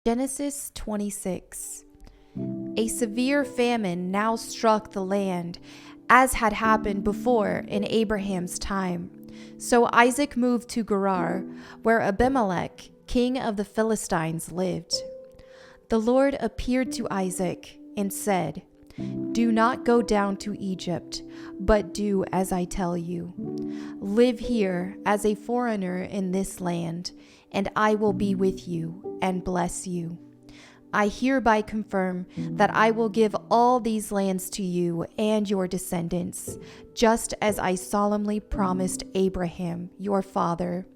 Genesis 26. A severe famine now struck the land, as had happened before in Abraham's time. So Isaac moved to Gerar, where Abimelech, king of the Philistines, lived. The Lord appeared to Isaac and said, "Do not go down to Egypt, but do as I tell you. Live here as a foreigner in this land, and I will be with you and bless you. I hereby confirm that I will give all these lands to you and your descendants, just as I solemnly promised Abraham, your father.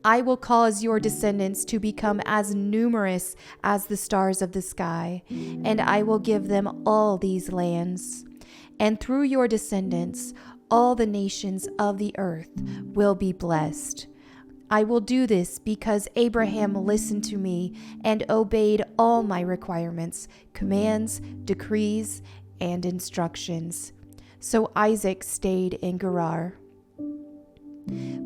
I will cause your descendants to become as numerous as the stars of the sky, and I will give them all these lands. And through your descendants, all the nations of the earth will be blessed. I will do this because Abraham listened to me and obeyed all my requirements, commands, decrees, and instructions." So Isaac stayed in Gerar.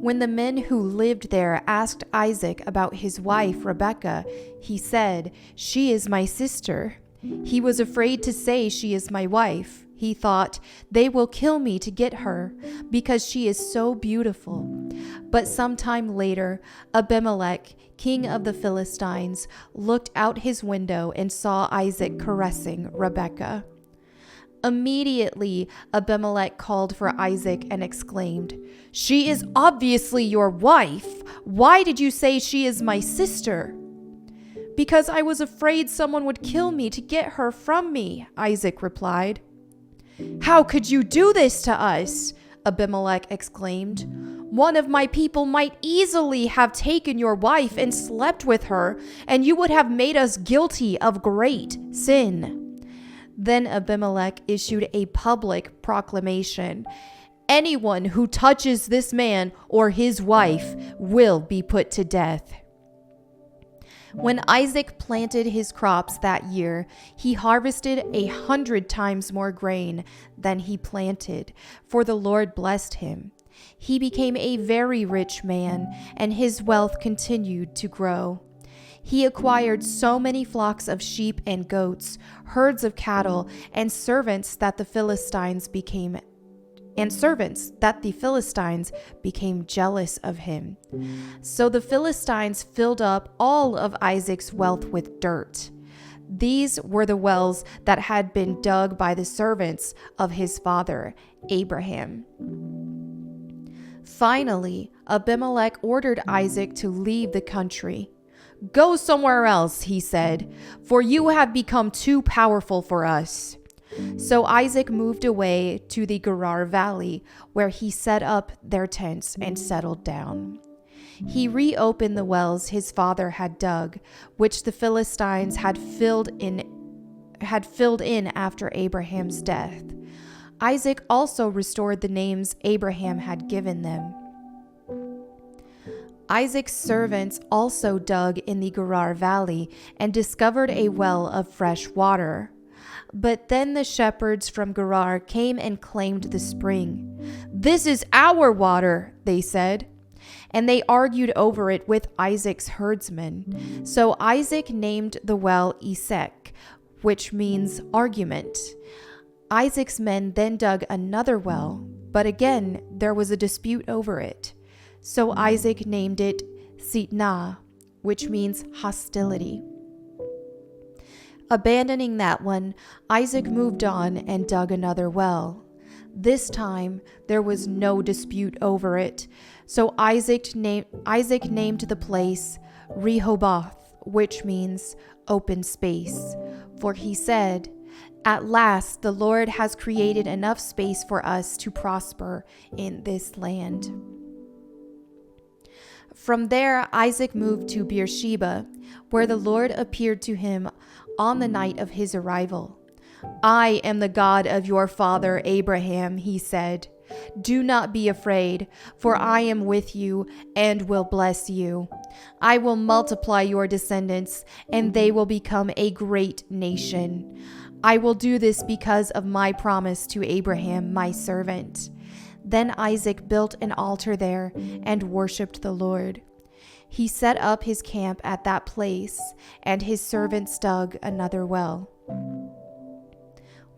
When the men who lived there asked Isaac about his wife Rebekah, he said, "She is my sister." He was afraid to say, "She is my wife." He thought, "They will kill me to get her, because she is so beautiful." But sometime later, Abimelech, king of the Philistines, looked out his window and saw Isaac caressing Rebekah. Immediately, Abimelech called for Isaac and exclaimed, "She is obviously your wife. Why did you say she is my sister?" "Because I was afraid someone would kill me to get her from me," Isaac replied. "How could you do this to us?" Abimelech exclaimed. "One of my people might easily have taken your wife and slept with her, and you would have made us guilty of great sin." Then Abimelech issued a public proclamation: "Anyone who touches this man or his wife will be put to death." When Isaac planted his crops that year, he harvested 100 times more grain than he planted, for the Lord blessed him. He became a very rich man, and his wealth continued to grow. He acquired so many flocks of sheep and goats, herds of cattle, and servants that the Philistines became jealous of him. So the Philistines filled up all of Isaac's wealth with dirt. These were the wells that had been dug by the servants of his father, Abraham. Finally, Abimelech ordered Isaac to leave the country. "Go somewhere else," he said, "for you have become too powerful for us." So Isaac moved away to the Gerar Valley, where he set up their tents and settled down. He reopened the wells his father had dug, which the Philistines had filled in after Abraham's death. Isaac also restored the names Abraham had given them. Isaac's servants also dug in the Gerar Valley and discovered a well of fresh water. But then the shepherds from Gerar came and claimed the spring. "This is our water," they said, and they argued over it with Isaac's herdsmen. So Isaac named the well Esek, which means argument. Isaac's men then dug another well, but again there was a dispute over it. So Isaac named it Sitnah, which means hostility. Abandoning that one, Isaac moved on and dug another well. This time, there was no dispute over it, so Isaac named the place Rehoboth, which means open space. For he said, "At last the Lord has created enough space for us to prosper in this land." From there, Isaac moved to Beersheba, where the Lord appeared to him on the night of his arrival. "I am the God of your father Abraham," he said. "Do not be afraid, for I am with you and will bless you. I will multiply your descendants, and they will become a great nation. I will do this because of my promise to Abraham, my servant." Then Isaac built an altar there and worshipped the Lord. He set up his camp at that place, and his servants dug another well.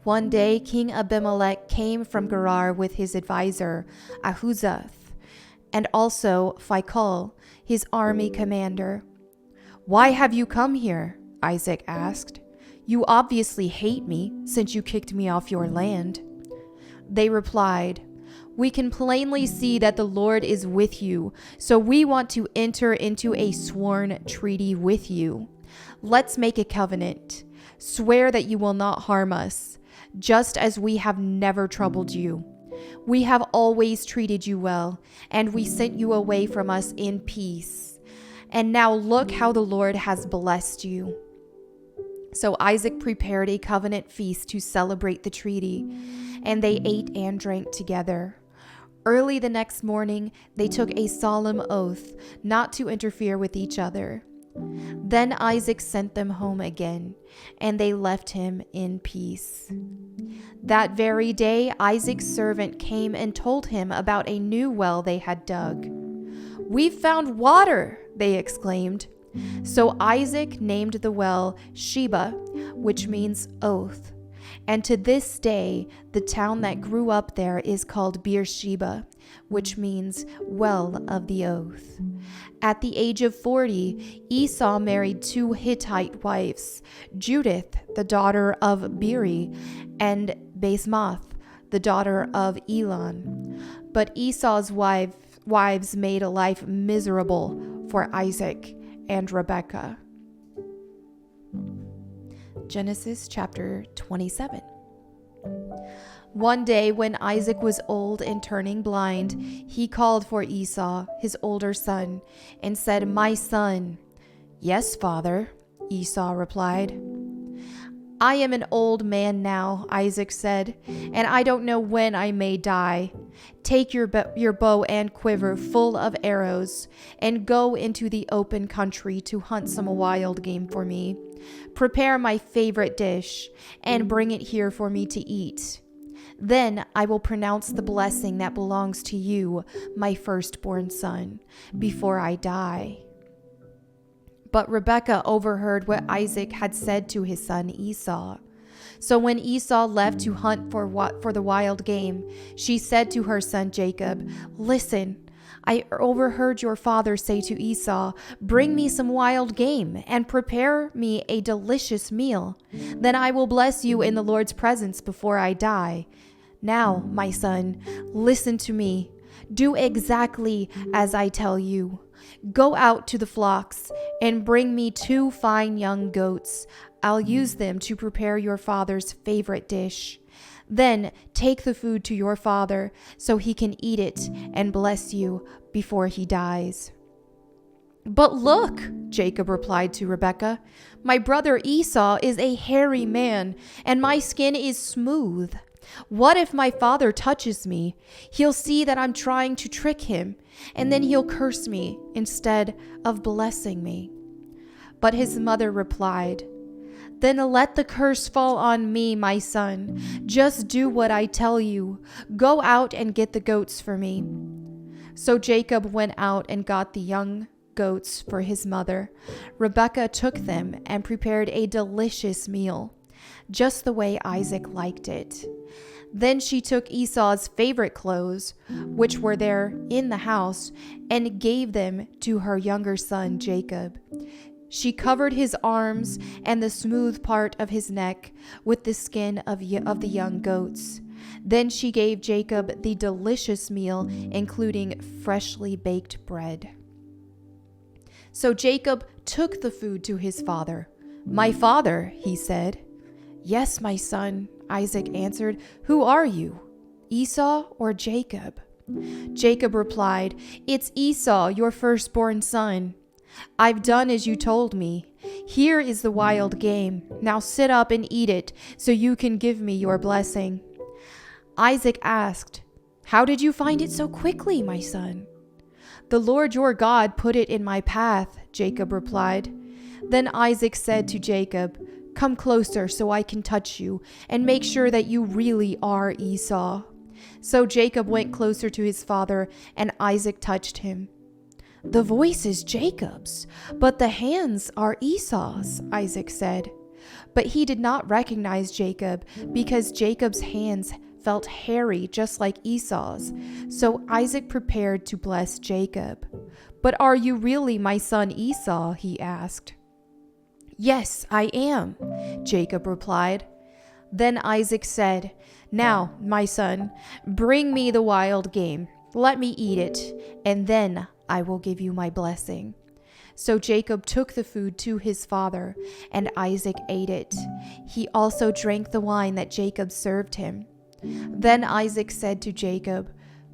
One day, King Abimelech came from Gerar with his advisor, Ahuzath, and also Phicol, his army commander. "Why have you come here?" Isaac asked. "You obviously hate me, since you kicked me off your land." They replied, "We can plainly see that the Lord is with you, so we want to enter into a sworn treaty with you. Let's make a covenant. Swear that you will not harm us, just as we have never troubled you. We have always treated you well, and we sent you away from us in peace. And now look how the Lord has blessed you." So Isaac prepared a covenant feast to celebrate the treaty, and they ate and drank together. Early the next morning, they took a solemn oath not to interfere with each other. Then Isaac sent them home again, and they left him in peace. That very day, Isaac's servant came and told him about a new well they had dug. "We've found water!" they exclaimed. So Isaac named the well Sheba, which means oath. And to this day, the town that grew up there is called Beersheba, which means well of the oath. At the age of 40, Esau married 2 Hittite wives, Judith, the daughter of Beeri, and Basemath, the daughter of Elon. But Esau's wives made life miserable for Isaac and Rebekah. Genesis chapter 27. One day when Isaac was old and turning blind, he called for Esau, his older son, and said, "My son." "Yes, father," Esau replied. "I am an old man now," Isaac said, "and I don't know when I may die. Take your bow and quiver full of arrows, and go into the open country to hunt some wild game for me. Prepare my favorite dish, and bring it here for me to eat. Then I will pronounce the blessing that belongs to you, my firstborn son, before I die." But Rebekah overheard what Isaac had said to his son Esau. So when Esau left to hunt for the wild game, she said to her son Jacob, "Listen, I overheard your father say to Esau, 'Bring me some wild game and prepare me a delicious meal. Then I will bless you in the Lord's presence before I die.' Now, my son, listen to me. Do exactly as I tell you. Go out to the flocks and bring me 2 fine young goats. I'll use them to prepare your father's favorite dish. Then take the food to your father so he can eat it and bless you before he dies." "But look," Jacob replied to Rebekah, "my brother Esau is a hairy man, and my skin is smooth. What if my father touches me? He'll see that I'm trying to trick him, and then he'll curse me instead of blessing me." But his mother replied, "Then let the curse fall on me, my son. Just do what I tell you. Go out and get the goats for me." So Jacob went out and got the young goats for his mother. Rebekah took them and prepared a delicious meal, just the way Isaac liked it. Then she took Esau's favorite clothes, which were there in the house, and gave them to her younger son Jacob. She covered his arms and the smooth part of his neck with the skin of the young goats. Then she gave Jacob the delicious meal, including freshly baked bread. So Jacob took the food to his father. "My father," he said. "Yes, my son," Isaac answered. "Who are you, Esau or Jacob?" Jacob replied, "It's Esau, your firstborn son. I've done as you told me. Here is the wild game. Now sit up and eat it so you can give me your blessing." Isaac asked, "How did you find it so quickly, my son?" "The Lord your God put it in my path," Jacob replied. Then Isaac said to Jacob, "Come closer so I can touch you and make sure that you really are Esau." So Jacob went closer to his father, and Isaac touched him. "The voice is Jacob's, but the hands are Esau's," Isaac said. But he did not recognize Jacob because Jacob's hands felt hairy just like Esau's. So Isaac prepared to bless Jacob. "But are you really my son Esau?" he asked. "Yes, I am," Jacob replied. Then Isaac said, "Now, my son, bring me the wild game. Let me eat it, and then I will give you my blessing." So Jacob took the food to his father, and Isaac ate it. He also drank the wine that Jacob served him. Then Isaac said to Jacob,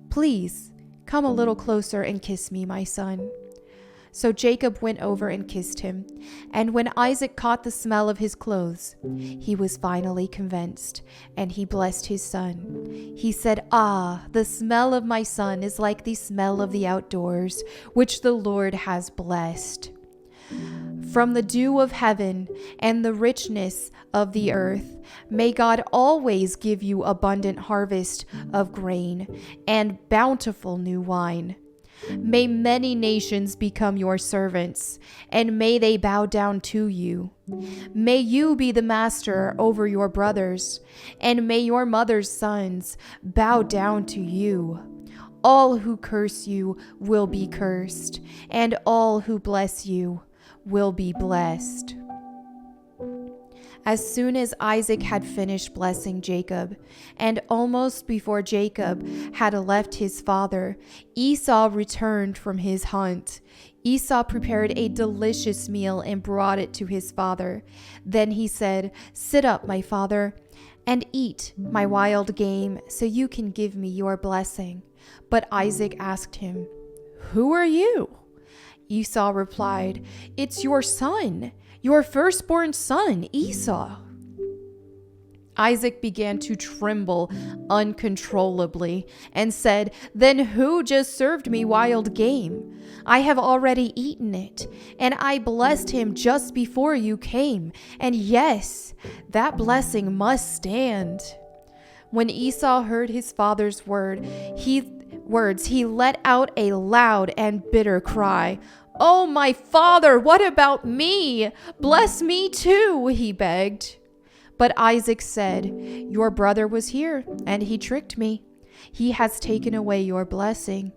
"Please, come a little closer and kiss me, my son." So Jacob went over and kissed him, and when Isaac caught the smell of his clothes, he was finally convinced, and he blessed his son. He said, "Ah, the smell of my son is like the smell of the outdoors, which the Lord has blessed." From the dew of heaven and the richness of the earth, may God always give you abundant harvest of grain and bountiful new wine. May many nations become your servants, and may they bow down to you. May you be the master over your brothers, and may your mother's sons bow down to you. All who curse you will be cursed, and all who bless you will be blessed. As soon as Isaac had finished blessing Jacob, and almost before Jacob had left his father, Esau returned from his hunt. Esau prepared a delicious meal and brought it to his father. Then he said, "Sit up, my father, and eat my wild game, so you can give me your blessing." But Isaac asked him, "Who are you?" Esau replied, "It's your son, your firstborn son, Esau." Isaac began to tremble uncontrollably and said, "Then who just served me wild game? I have already eaten it, and I blessed him just before you came. And yes, that blessing must stand." When Esau heard his father's words, he let out a loud and bitter cry. "Oh, my father, what about me? Bless me too," he begged. But Isaac said, "Your brother was here, and he tricked me. He has taken away your blessing."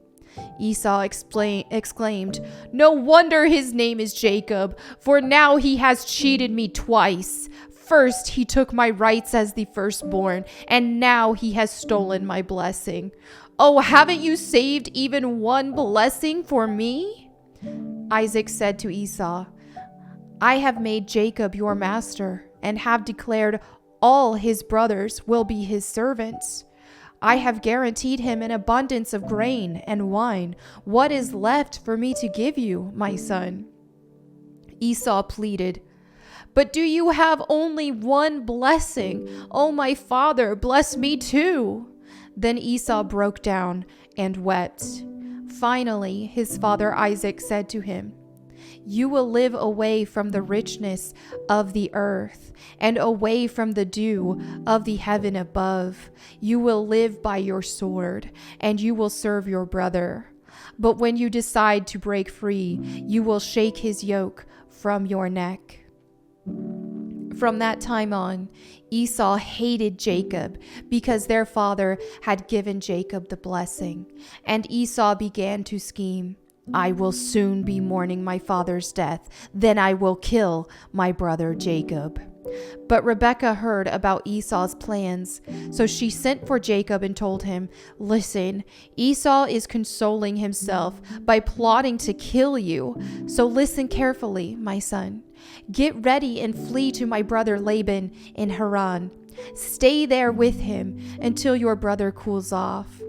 Esau exclaimed, "No wonder his name is Jacob, for now he has cheated me twice. First, he took my rights as the firstborn, and now he has stolen my blessing. Oh, haven't you saved even one blessing for me?" Isaac said to Esau, "I have made Jacob your master, and have declared all his brothers will be his servants. I have guaranteed him an abundance of grain and wine. What is left for me to give you, my son?" Esau pleaded, "But do you have only one blessing? Oh, my father, bless me too." Then Esau broke down and wept. Finally, his father Isaac said to him, "You will live away from the richness of the earth and away from the dew of the heaven above. You will live by your sword, and you will serve your brother. But when you decide to break free, you will shake his yoke from your neck." From that time on, Esau hated Jacob because their father had given Jacob the blessing. And Esau began to scheme, "I will soon be mourning my father's death. Then I will kill my brother Jacob." But Rebekah heard about Esau's plans, so she sent for Jacob and told him, "Listen, Esau is consoling himself by plotting to kill you. So listen carefully, my son. Get ready and flee to my brother Laban in Haran. Stay there with him until your brother cools off.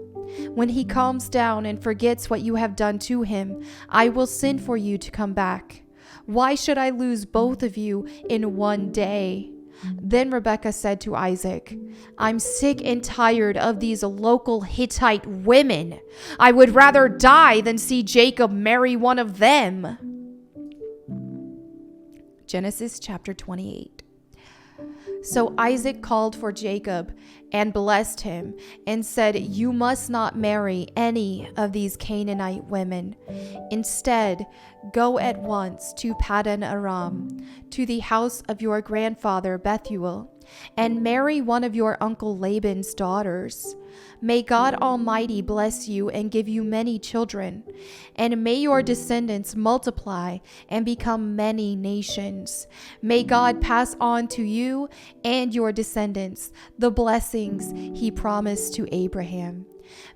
When he calms down and forgets what you have done to him, I will send for you to come back. Why should I lose both of you in one day?" Then Rebekah said to Isaac, "I'm sick and tired of these local Hittite women. I would rather die than see Jacob marry one of them." Genesis chapter 28. So Isaac called for Jacob and blessed him and said, "You must not marry any of these Canaanite women. Instead, go at once to Paddan Aram, to the house of your grandfather Bethuel, and marry one of your uncle Laban's daughters. May God Almighty bless you and give you many children, and may your descendants multiply and become many nations. May God pass on to you and your descendants the blessings he promised to Abraham.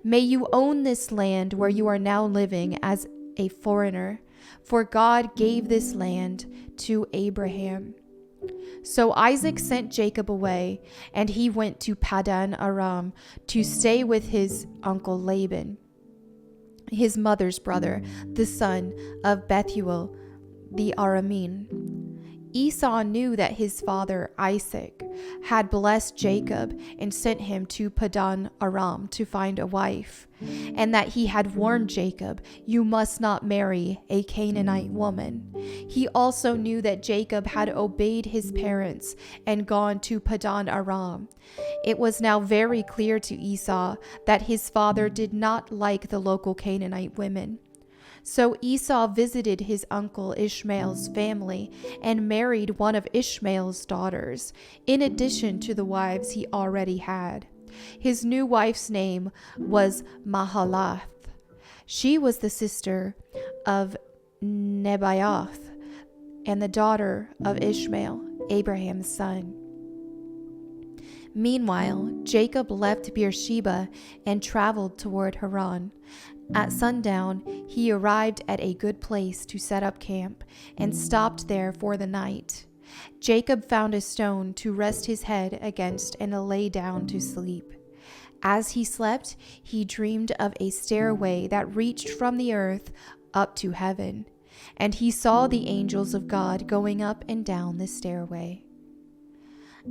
May you own this land where you are now living as a foreigner, for God gave this land to Abraham." So Isaac sent Jacob away, and he went to Paddan Aram to stay with his uncle Laban, his mother's brother, the son of Bethuel the Aramean. Esau knew that his father Isaac had blessed Jacob and sent him to Paddan Aram to find a wife, and that he had warned Jacob, "You must not marry a Canaanite woman." He also knew that Jacob had obeyed his parents and gone to Paddan Aram. It was now very clear to Esau that his father did not like the local Canaanite women. So Esau visited his uncle Ishmael's family and married one of Ishmael's daughters, in addition to the wives he already had. His new wife's name was Mahalath. She was the sister of Nebaioth and the daughter of Ishmael, Abraham's son. Meanwhile, Jacob left Beersheba and traveled toward Haran. At sundown, he arrived at a good place to set up camp and stopped there for the night. Jacob found a stone to rest his head against and lay down to sleep. As he slept, he dreamed of a stairway that reached from the earth up to heaven, and he saw the angels of God going up and down the stairway.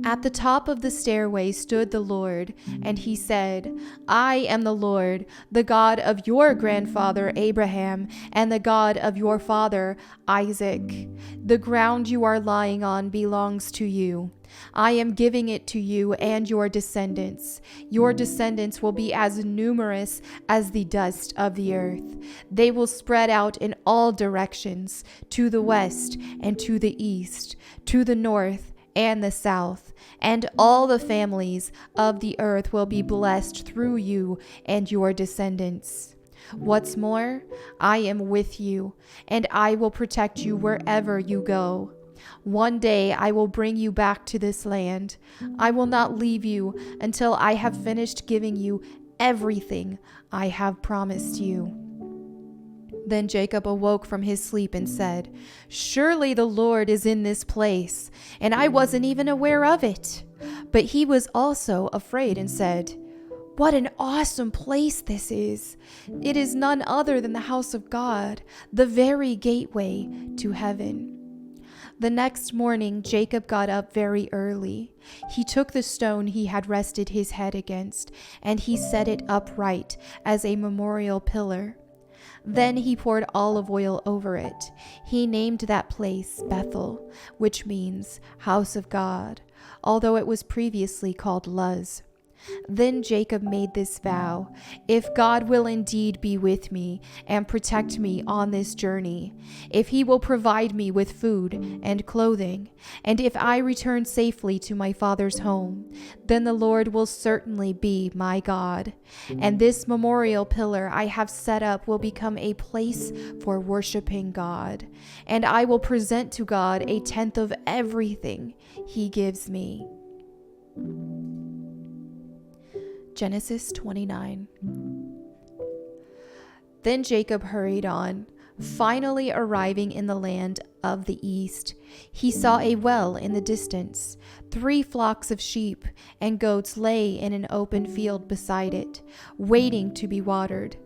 At the top of the stairway stood the Lord, and he said, "I am the Lord, the God of your grandfather Abraham, and the God of your father Isaac. The ground you are lying on belongs to you. I am giving it to you and your descendants. Your descendants will be as numerous as the dust of the earth. They will spread out in all directions, to the west and to the east, to the north and the south, and all the families of the earth will be blessed through you and your descendants. What's more, I am with you, and I will protect you wherever you go. One day I will bring you back to this land. I will not leave you until I have finished giving you everything I have promised you." Then Jacob awoke from his sleep and said, "Surely the Lord is in this place, and I wasn't even aware of it." But he was also afraid and said, "What an awesome place this is! It is none other than the house of God, the very gateway to heaven." The next morning, Jacob got up very early. He took the stone he had rested his head against, and he set it upright as a memorial pillar. Then he poured olive oil over it. He named that place Bethel, which means house of God, although it was previously called Luz. Then Jacob made this vow: "If God will indeed be with me and protect me on this journey, if he will provide me with food and clothing, and if I return safely to my father's home, then the Lord will certainly be my God. And this memorial pillar I have set up will become a place for worshiping God, and I will present to God a tenth of everything he gives me." Genesis 29. Then Jacob hurried on, finally arriving in the land of the east. He saw a well in the distance. 3 flocks of sheep and goats lay in an open field beside it, waiting to be watered,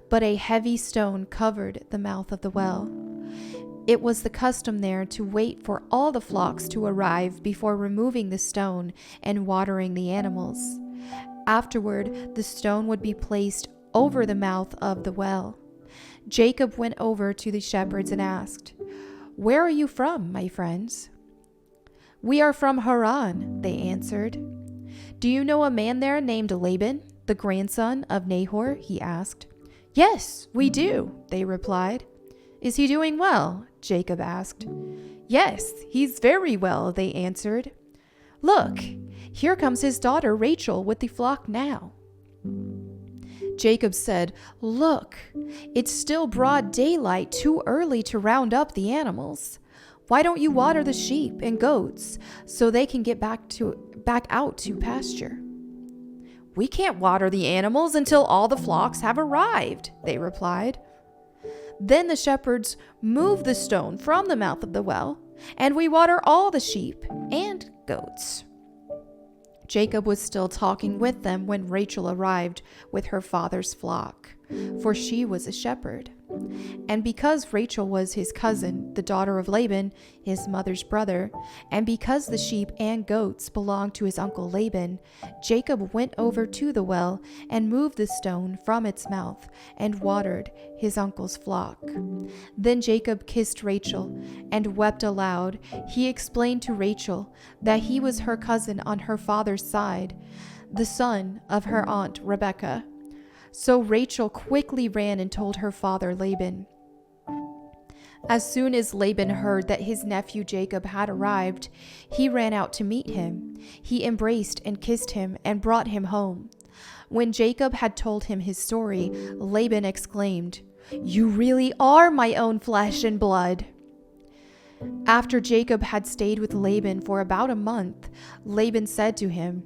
but a heavy stone covered the mouth of the well. It was the custom there to wait for all the flocks to arrive before removing the stone and watering the animals. Afterward, the stone would be placed over the mouth of the well. Jacob went over to the shepherds and asked, "Where are you from, my friends?" "We are from Haran," they answered. "Do you know a man there named Laban, the grandson of Nahor?" he asked. "Yes, we do," they replied. "Is he doing well?" Jacob asked. "Yes, he's very well," they answered. "Look, here comes his daughter Rachel with the flock now." Jacob said, "Look, it's still broad daylight, too early to round up the animals. Why don't you water the sheep and goats so they can get back out to pasture?" "We can't water the animals until all the flocks have arrived," they replied. Then the shepherds move the stone from the mouth of the well, and we water all the sheep and goats. Jacob was still talking with them when Rachel arrived with her father's flock, for she was a shepherd. And because Rachel was his cousin, the daughter of Laban, his mother's brother, and because the sheep and goats belonged to his uncle Laban, Jacob went over to the well and moved the stone from its mouth and watered his uncle's flock. Then Jacob kissed Rachel and wept aloud. He explained to Rachel that he was her cousin on her father's side, the son of her aunt Rebekah. So Rachel quickly ran and told her father Laban. As soon as Laban heard that his nephew Jacob had arrived, he ran out to meet him. He embraced and kissed him and brought him home. When Jacob had told him his story, Laban exclaimed, "You really are my own flesh and blood." After Jacob had stayed with Laban for about a month, Laban said to him,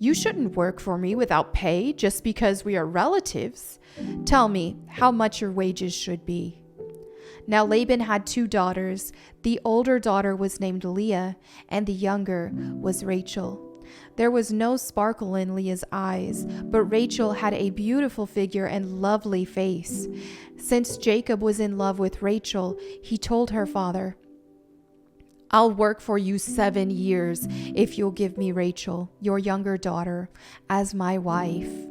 "You shouldn't work for me without pay just because we are relatives. Tell me how much your wages should be." Now Laban had 2 daughters. The older daughter was named Leah, and the younger was Rachel. There was no sparkle in Leah's eyes, but Rachel had a beautiful figure and lovely face. Since Jacob was in love with Rachel, he told her father, "I'll work for you 7 years if you'll give me Rachel, your younger daughter, as my wife."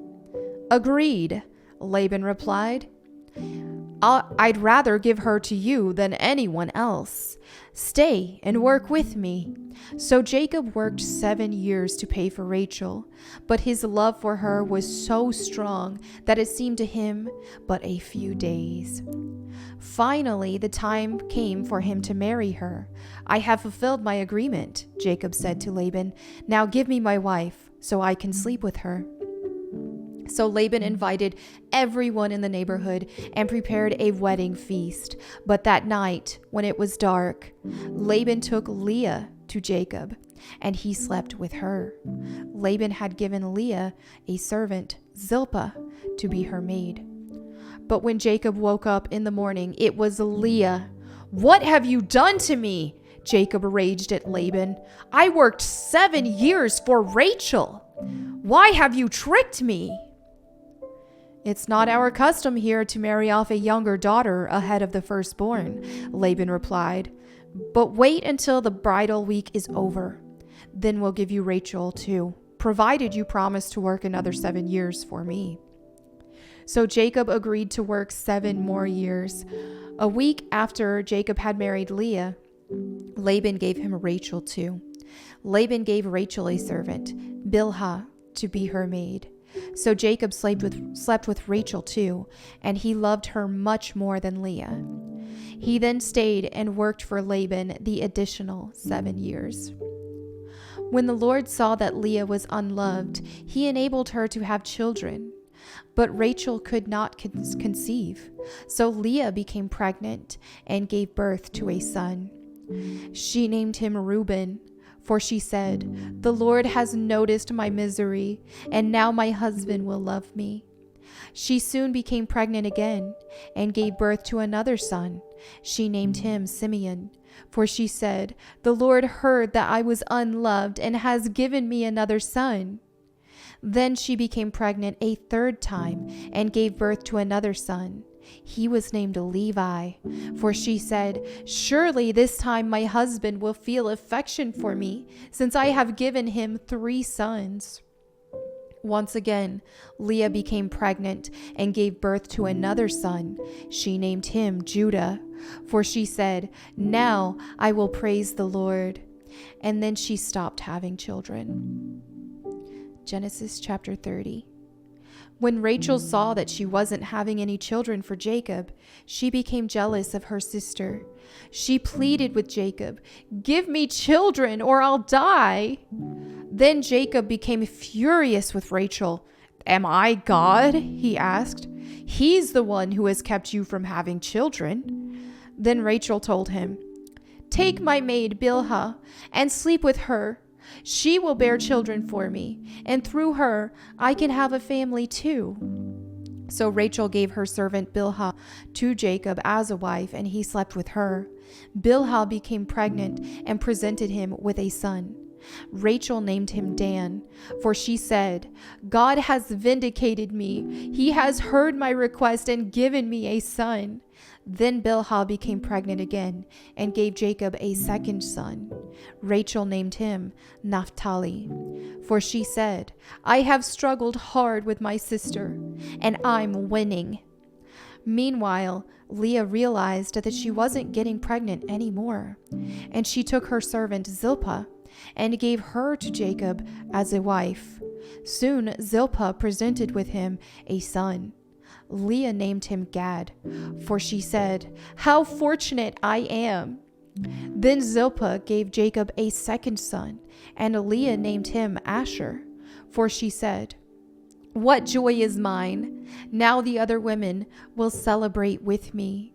"Agreed," Laban replied. "I'd rather give her to you than anyone else. Stay and work with me." So Jacob worked 7 years to pay for Rachel, but his love for her was so strong that it seemed to him but a few days. Finally, the time came for him to marry her. "I have fulfilled my agreement," Jacob said to Laban. "Now give me my wife so I can sleep with her." So Laban invited everyone in the neighborhood and prepared a wedding feast. But that night, when it was dark, Laban took Leah to Jacob, and he slept with her. Laban had given Leah a servant, Zilpah, to be her maid. But when Jacob woke up in the morning, it was Leah. "What have you done to me?" Jacob raged at Laban. "I worked 7 years for Rachel. Why have you tricked me?" "It's not our custom here to marry off a younger daughter ahead of the firstborn," Laban replied. "But wait until the bridal week is over. Then we'll give you Rachel too, provided you promise to work another 7 years for me." So Jacob agreed to work 7 more years. A week after Jacob had married Leah, Laban gave him Rachel too. Laban gave Rachel a servant, Bilhah, to be her maid. So Jacob slept with Rachel too, and he loved her much more than Leah. He then stayed and worked for Laban the additional 7 years. When the Lord saw that Leah was unloved, he enabled her to have children. But Rachel could not conceive. So Leah became pregnant and gave birth to a son. She named him Reuben, for she said, "The Lord has noticed my misery, and now my husband will love me." She soon became pregnant again and gave birth to another son. She named him Simeon, for she said, "The Lord heard that I was unloved and has given me another son." Then she became pregnant a 3rd time and gave birth to another son. He was named Levi, for she said, "Surely this time my husband will feel affection for me, since I have given him 3 sons." Once again, Leah became pregnant and gave birth to another son. She named him Judah, for she said, "Now I will praise the Lord." and then she stopped having children. Genesis chapter 30. When Rachel saw that she wasn't having any children for Jacob, she became jealous of her sister. She pleaded with Jacob, "Give me children or I'll die." Then Jacob became furious with Rachel. "Am I God?" he asked. "He's the one who has kept you from having children." Then Rachel told him, "Take my maid Bilhah and sleep with her. She will bear children for me, and through her I can have a family too." So Rachel gave her servant Bilhah to Jacob as a wife, and he slept with her. Bilhah became pregnant and presented him with a son. Rachel named him Dan, for she said, "God has vindicated me. He has heard my request and given me a son." Then Bilhah became pregnant again and gave Jacob a second son. Rachel named him Naphtali, for she said, "I have struggled hard with my sister, and I'm winning." Meanwhile, Leah realized that she wasn't getting pregnant anymore, and she took her servant Zilpah and gave her to Jacob as a wife. Soon Zilpah presented with him a son. Leah named him Gad, for she said, "How fortunate I am." Then Zilpah gave Jacob a second son, and Leah named him Asher, for she said, "What joy is mine! Now the other women will celebrate with me."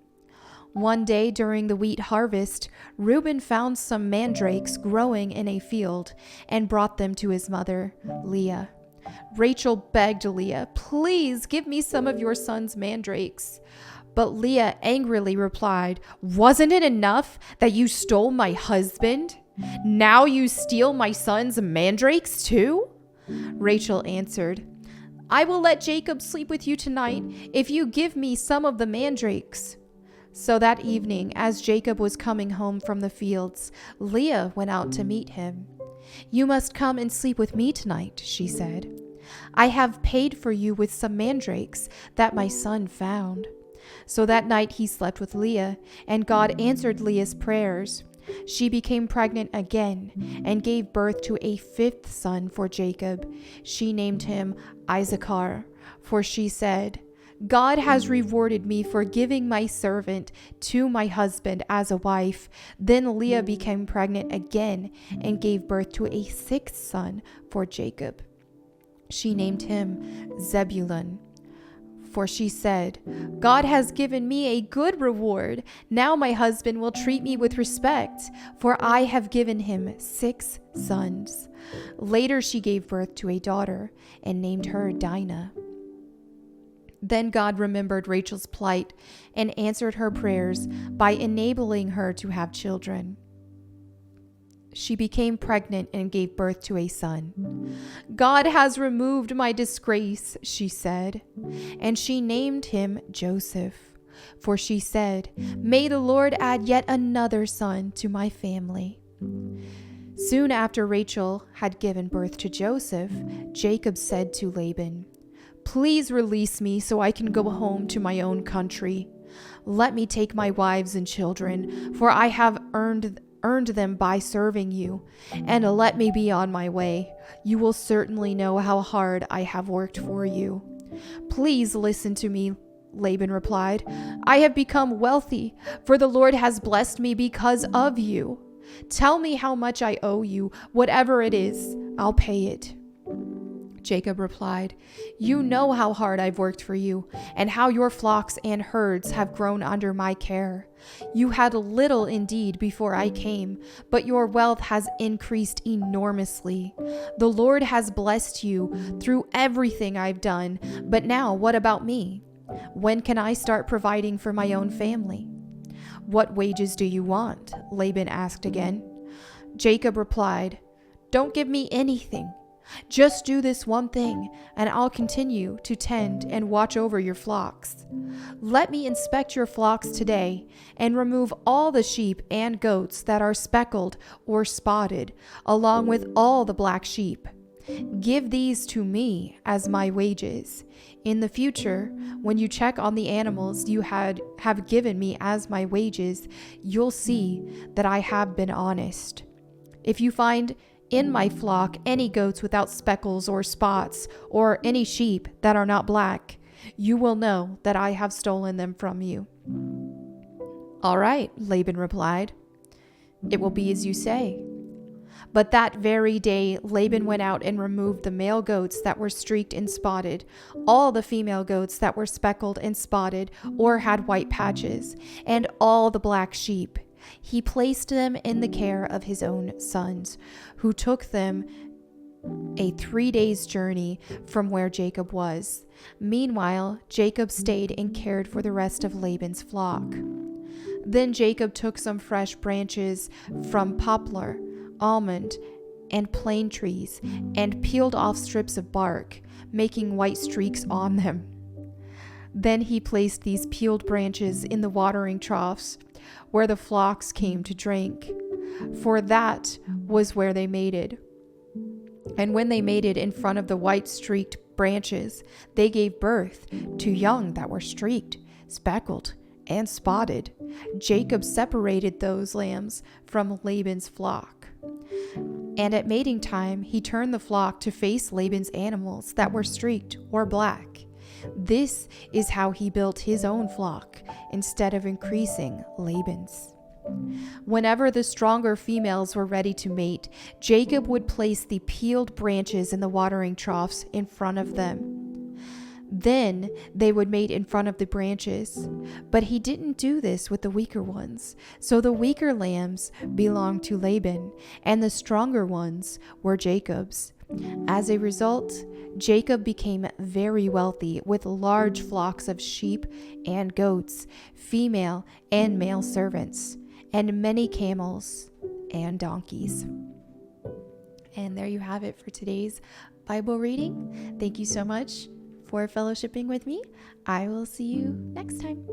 One day during the wheat harvest, Reuben found some mandrakes growing in a field and brought them to his mother, Leah. Rachel begged Leah, "Please give me some of your son's mandrakes." But Leah angrily replied, "Wasn't it enough that you stole my husband? Now you steal my son's mandrakes too?" Rachel answered, "I will let Jacob sleep with you tonight if you give me some of the mandrakes." So that evening, as Jacob was coming home from the fields, Leah went out to meet him. "You must come and sleep with me tonight," she said. "I have paid for you with some mandrakes that my son found." So that night he slept with Leah, and God answered Leah's prayers. She became pregnant again and gave birth to a fifth son for Jacob. She named him Issachar, for she said, "God has rewarded me for giving my servant to my husband as a wife." Then Leah became pregnant again and gave birth to a sixth son for Jacob. She named him Zebulun, for she said, "God has given me a good reward. Now my husband will treat me with respect, for I have given him 6 sons." Later she gave birth to a daughter and named her Dinah. Then God remembered Rachel's plight and answered her prayers by enabling her to have children. She became pregnant and gave birth to a son. "God has removed my disgrace," she said, and she named him Joseph, for she said, "May the Lord add yet another son to my family." Soon after Rachel had given birth to Joseph, Jacob said to Laban, "Please release me so I can go home to my own country. Let me take my wives and children, for I have earned them by serving you, and let me be on my way. You will certainly know how hard I have worked for you." "Please listen to me," Laban replied. "I have become wealthy, for the Lord has blessed me because of you. Tell me how much I owe you. Whatever it is, I'll pay it." Jacob replied, "You know how hard I've worked for you, and how your flocks and herds have grown under my care. You had little indeed before I came, but your wealth has increased enormously. The Lord has blessed you through everything I've done, but now what about me? When can I start providing for my own family?" "What wages do you want?" Laban asked again. Jacob replied, "Don't give me anything. Just do this one thing, and I'll continue to tend and watch over your flocks. Let me inspect your flocks today and remove all the sheep and goats that are speckled or spotted, along with all the black sheep. Give these to me as my wages. In the future, when you check on the animals you have given me as my wages, you'll see that I have been honest." If you find in my flock any goats without speckles or spots, or any sheep that are not black, you will know that I have stolen them from you." "All right," Laban replied. "It will be as you say." But that very day, Laban went out and removed the male goats that were streaked and spotted, all the female goats that were speckled and spotted or had white patches, and all the black sheep. He placed them in the care of his own sons, who took them a 3 days' journey from where Jacob was. Meanwhile, Jacob stayed and cared for the rest of Laban's flock. Then Jacob took some fresh branches from poplar, almond, and plane trees and peeled off strips of bark, making white streaks on them. Then he placed these peeled branches in the watering troughs where the flocks came to drink, for that was where they mated. And when they mated in front of the white streaked branches, they gave birth to young that were streaked, speckled, and spotted. Jacob separated those lambs from Laban's flock. And at mating time, he turned the flock to face Laban's animals that were streaked or black. This is how he built his own flock instead of increasing Laban's. Whenever the stronger females were ready to mate, Jacob would place the peeled branches in the watering troughs in front of them. Then they would mate in front of the branches. But he didn't do this with the weaker ones. So the weaker lambs belonged to Laban, and the stronger ones were Jacob's. As a result, Jacob became very wealthy with large flocks of sheep and goats, female and male servants, and many camels and donkeys. And there you have it for today's Bible reading. Thank you so much for fellowshipping with me. I will see you next time.